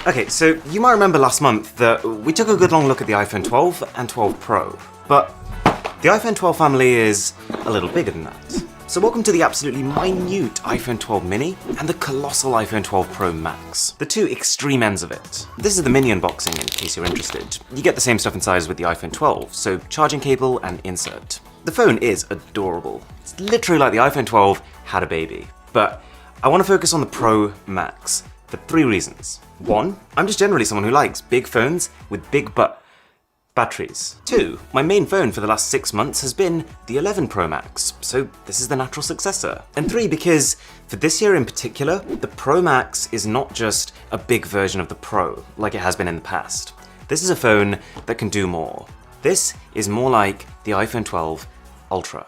Okay, so you might remember last month that we took a good long look at the iPhone 12 and 12 Pro, but the iPhone 12 family is a little bigger than that. So welcome to the absolutely minute iPhone 12 mini and the colossal iPhone 12 Pro Max, the two extreme ends of it. This is the mini unboxing in case you're interested. You get the same stuff inside as with the iPhone 12, so charging cable and insert. The phone is adorable. It's literally like the iPhone 12 had a baby. But I want to focus on the Pro Max for three reasons. One, I'm just generally someone who likes big phones with big batteries. Two, my main phone for the last 6 months has been the 11 Pro Max, so this is the natural successor. And three, because for this year in particular, the Pro Max is not just a big version of the Pro like it has been in the past. This is a phone that can do more. This is more like the iPhone 12 Ultra.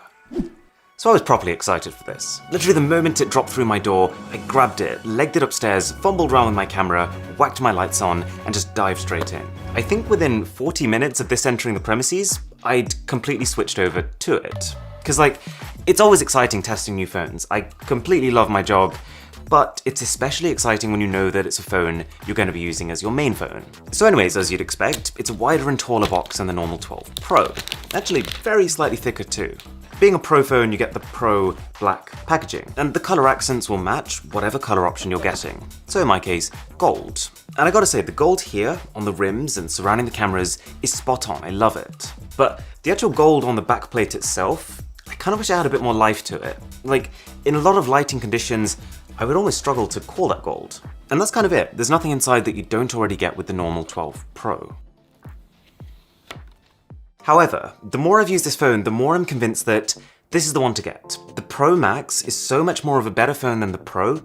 So I was properly excited for this. Literally the moment it dropped through my door, I grabbed it, legged it upstairs, fumbled around with my camera, whacked my lights on, and just dived straight in. I think within 40 minutes of this entering the premises, I'd completely switched over to it. Because it's always exciting testing new phones. I completely love my job, but it's especially exciting when you know that it's a phone you're going to be using as your main phone. So anyways, as you'd expect, it's a wider and taller box than the normal 12 Pro. Actually, very slightly thicker too. Being a Pro phone, you get the Pro black packaging, and the color accents will match whatever color option you're getting. So in my case, gold. And I gotta say, the gold here on the rims and surrounding the cameras is spot on, I love it. But the actual gold on the back plate itself, I kind of wish I had a bit more life to it. In a lot of lighting conditions, I would almost struggle to call that gold. And that's kind of it. There's nothing inside that you don't already get with the normal 12 Pro. However, the more I've used this phone, the more I'm convinced that this is the one to get. The Pro Max is so much more of a better phone than the Pro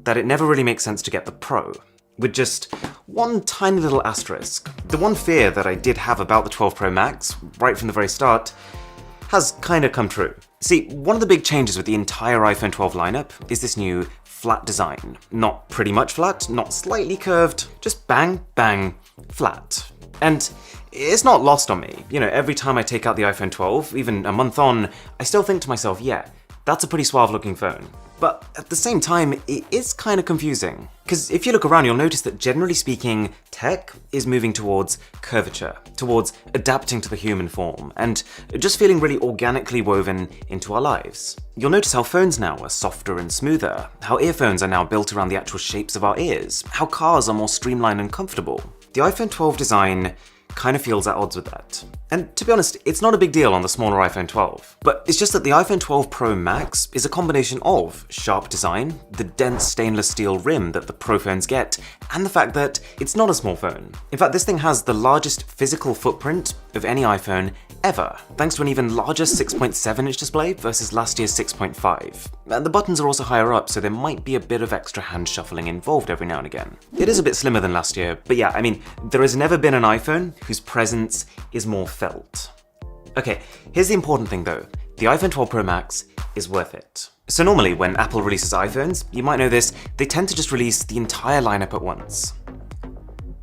that it never really makes sense to get the Pro. With just one tiny little asterisk. The one fear that I did have about the 12 Pro Max, right from the very start, has kinda come true. See, one of the big changes with the entire iPhone 12 lineup is this new flat design. Not pretty much flat, not slightly curved, just bang, bang, flat. And it's not lost on me. You know, every time I take out the iPhone 12, even a month on, I still think to myself, yeah, that's a pretty suave looking phone. But at the same time, it is kind of confusing. Because if you look around, you'll notice that generally speaking, tech is moving towards curvature, towards adapting to the human form, and just feeling really organically woven into our lives. You'll notice how phones now are softer and smoother, how earphones are now built around the actual shapes of our ears, how cars are more streamlined and comfortable. The iPhone 12 design kind of feels at odds with that. And to be honest, it's not a big deal on the smaller iPhone 12. But it's just that the iPhone 12 Pro Max is a combination of sharp design, the dense stainless steel rim that the Pro phones get, and the fact that it's not a small phone. In fact, this thing has the largest physical footprint of any iPhone ever, thanks to an even larger 6.7-inch display versus last year's 6.5. And the buttons are also higher up, so there might be a bit of extra hand shuffling involved every now and again. It is a bit slimmer than last year, but yeah, I mean, there has never been an iPhone whose presence is more felt. Okay, here's the important thing though. The iPhone 12 Pro Max is worth it. So normally when Apple releases iPhones, you might know this, they tend to just release the entire lineup at once.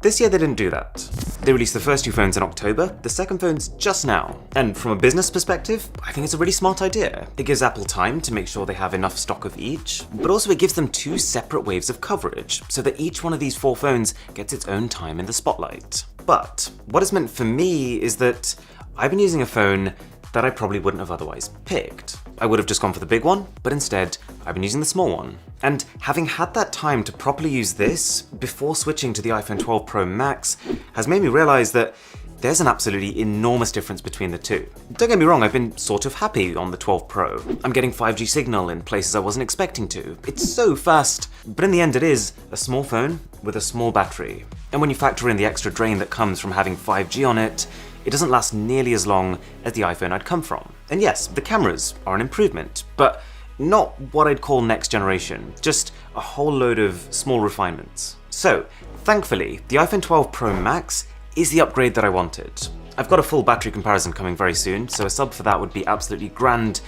This year they didn't do that. They released the first two phones in October, the second phone's just now. And from a business perspective, I think it's a really smart idea. It gives Apple time to make sure they have enough stock of each, but also it gives them two separate waves of coverage, so that each one of these four phones gets its own time in the spotlight. But what it's meant for me is that I've been using a phone that I probably wouldn't have otherwise picked. I would have just gone for the big one, but instead, I've been using the small one. And having had that time to properly use this before switching to the iPhone 12 Pro Max has made me realize that there's an absolutely enormous difference between the two. Don't get me wrong, I've been sort of happy on the 12 Pro. I'm getting 5G signal in places I wasn't expecting to. It's so fast, but in the end it is a small phone with a small battery. And when you factor in the extra drain that comes from having 5G on it, it doesn't last nearly as long as the iPhone I'd come from. And yes, the cameras are an improvement, but not what I'd call next generation, just a whole load of small refinements. So, thankfully, the iPhone 12 Pro Max is the upgrade that I wanted. I've got a full battery comparison coming very soon, so a sub for that would be absolutely grand,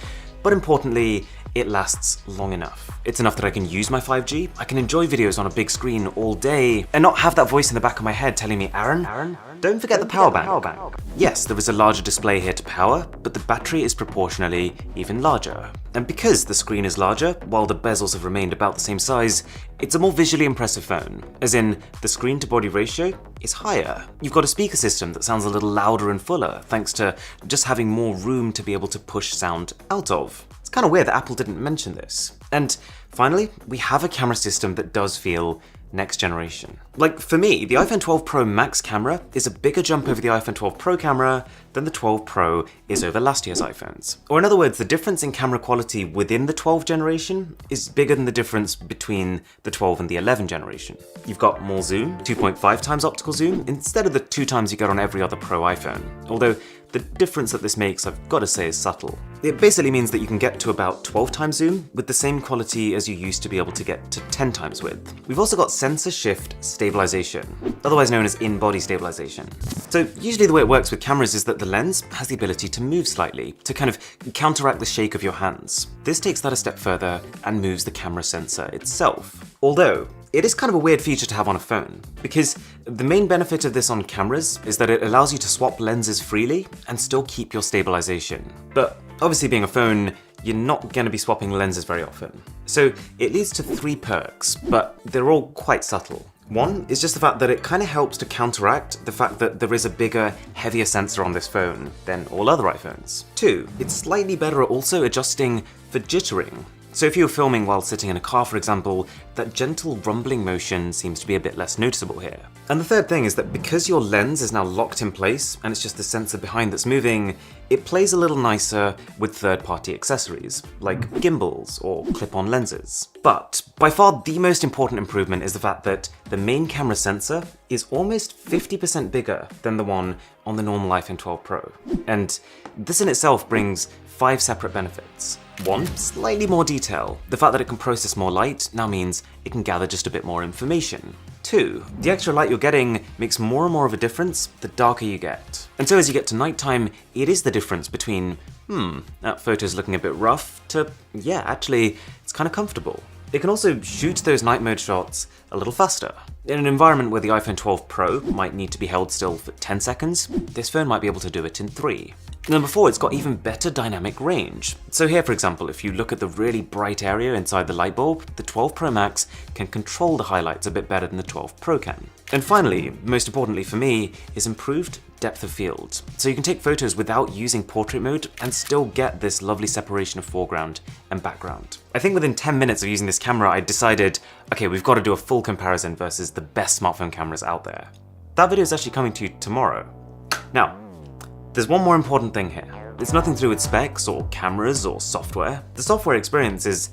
but importantly, it lasts long enough. It's enough that I can use my 5G, I can enjoy videos on a big screen all day, and not have that voice in the back of my head telling me, Aaron, don't forget the power bank. Yes, there is a larger display here to power, but the battery is proportionally even larger. And because the screen is larger, while the bezels have remained about the same size, it's a more visually impressive phone, as in the screen to body ratio is higher. You've got a speaker system that sounds a little louder and fuller, thanks to just having more room to be able to push sound out of. It's kind of weird that Apple didn't mention this. And finally, we have a camera system that does feel next generation. Like, for me, the iPhone 12 Pro Max camera is a bigger jump over the iPhone 12 Pro camera than the 12 Pro is over last year's iPhones. Or in other words, the difference in camera quality within the 12 generation is bigger than the difference between the 12 and the 11 generation. You've got more zoom, 2.5 times optical zoom, instead of the 2 times you get on every other Pro iPhone. Although, the difference that this makes, I've got to say, is subtle. It basically means that you can get to about 12 times zoom with the same quality as you used to be able to get to 10 times with. We've also got sensor shift stabilization, otherwise known as in-body stabilization. So usually the way it works with cameras is that the lens has the ability to move slightly, to kind of counteract the shake of your hands. This takes that a step further and moves the camera sensor itself. Although, it is kind of a weird feature to have on a phone, because the main benefit of this on cameras is that it allows you to swap lenses freely and still keep your stabilization. But obviously being a phone, you're not going to be swapping lenses very often. So it leads to 3 perks, but they're all quite subtle. One is just the fact that it kind of helps to counteract the fact that there is a bigger, heavier sensor on this phone than all other iPhones. 2, it's slightly better at also adjusting for jittering. So if you were filming while sitting in a car, for example, that gentle rumbling motion seems to be a bit less noticeable here. And the third thing is that because your lens is now locked in place and it's just the sensor behind that's moving, it plays a little nicer with third-party accessories, like gimbals or clip-on lenses. But by far the most important improvement is the fact that the main camera sensor is almost 50% bigger than the one on the normal iPhone 12 Pro. And this in itself brings 5 separate benefits. 1, slightly more detail. The fact that it can process more light now means it can gather just a bit more information. 2, the extra light you're getting makes more and more of a difference the darker you get. And so as you get to nighttime, it is the difference between, that photo's looking a bit rough, to, yeah, actually, it's kind of comfortable. It can also shoot those night mode shots a little faster. In an environment where the iPhone 12 Pro might need to be held still for 10 seconds, this phone might be able to do it in 3. Number 4, it's got even better dynamic range. So here, for example, if you look at the really bright area inside the light bulb, the 12 Pro Max can control the highlights a bit better than the 12 Pro can. And finally, most importantly for me, is improved depth of field. So you can take photos without using portrait mode and still get this lovely separation of foreground and background. I think within 10 minutes of using this camera, I decided, okay, we've got to do a full comparison versus the best smartphone cameras out there. That video is actually coming to you tomorrow. Now, there's one more important thing here. It's nothing to do with specs or cameras or software. The software experience is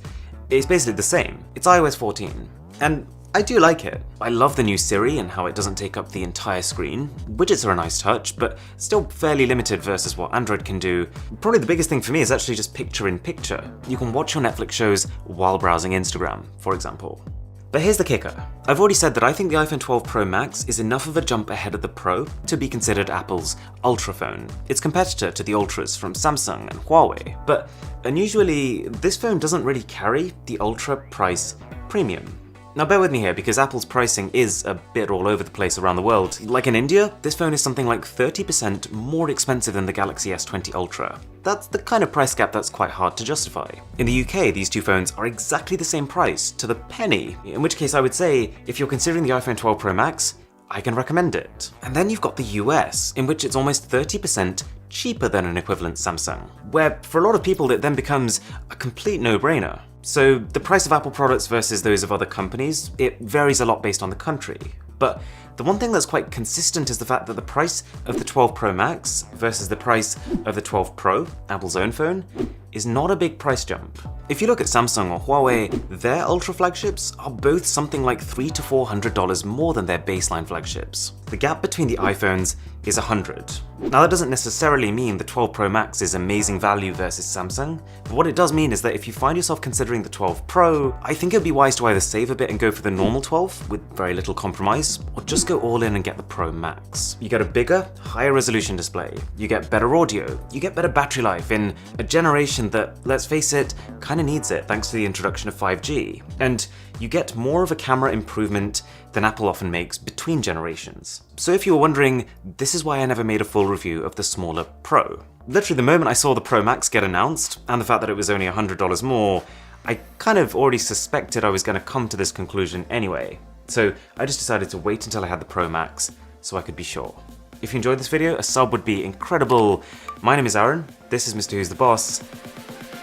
basically the same. It's iOS 14. And I do like it. I love the new Siri and how it doesn't take up the entire screen. Widgets are a nice touch, but still fairly limited versus what Android can do. Probably the biggest thing for me is actually just picture-in-picture. You can watch your Netflix shows while browsing Instagram, for example. But here's the kicker. I've already said that I think the iPhone 12 Pro Max is enough of a jump ahead of the Pro to be considered Apple's Ultra phone, its competitor to the Ultras from Samsung and Huawei. But unusually, this phone doesn't really carry the Ultra price premium. Now bear with me here because Apple's pricing is a bit all over the place around the world. Like in India, this phone is something like 30% more expensive than the Galaxy S20 Ultra. That's the kind of price gap that's quite hard to justify. In the UK, these two phones are exactly the same price, to the penny, in which case I would say, if you're considering the iPhone 12 Pro Max, I can recommend it. And then you've got the US, in which it's almost 30% cheaper than an equivalent Samsung, where for a lot of people it then becomes a complete no-brainer. So the price of Apple products versus those of other companies, it varies a lot based on the country. But the one thing that's quite consistent is the fact that the price of the 12 Pro Max versus the price of the 12 Pro, Apple's own phone, is not a big price jump. If you look at Samsung or Huawei, their Ultra flagships are both something like $300 to $400 more than their baseline flagships. The gap between the iPhones is $100. Now that doesn't necessarily mean the 12 Pro Max is amazing value versus Samsung, but what it does mean is that if you find yourself considering the 12 Pro, I think it'd be wise to either save a bit and go for the normal 12 with very little compromise, or just go all in and get the Pro Max. You get a bigger, higher resolution display, you get better audio, you get better battery life in a generation generation that, let's face it, kinda needs it thanks to the introduction of 5G, and you get more of a camera improvement than Apple often makes between generations. So if you were wondering, this is why I never made a full review of the smaller Pro. Literally the moment I saw the Pro Max get announced, and the fact that it was only $100 more, I kind of already suspected I was going to come to this conclusion anyway. So I just decided to wait until I had the Pro Max so I could be sure. If you enjoyed this video, a sub would be incredible. My name is Aaron, this is Mr. Who's the Boss,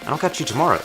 and I'll catch you tomorrow.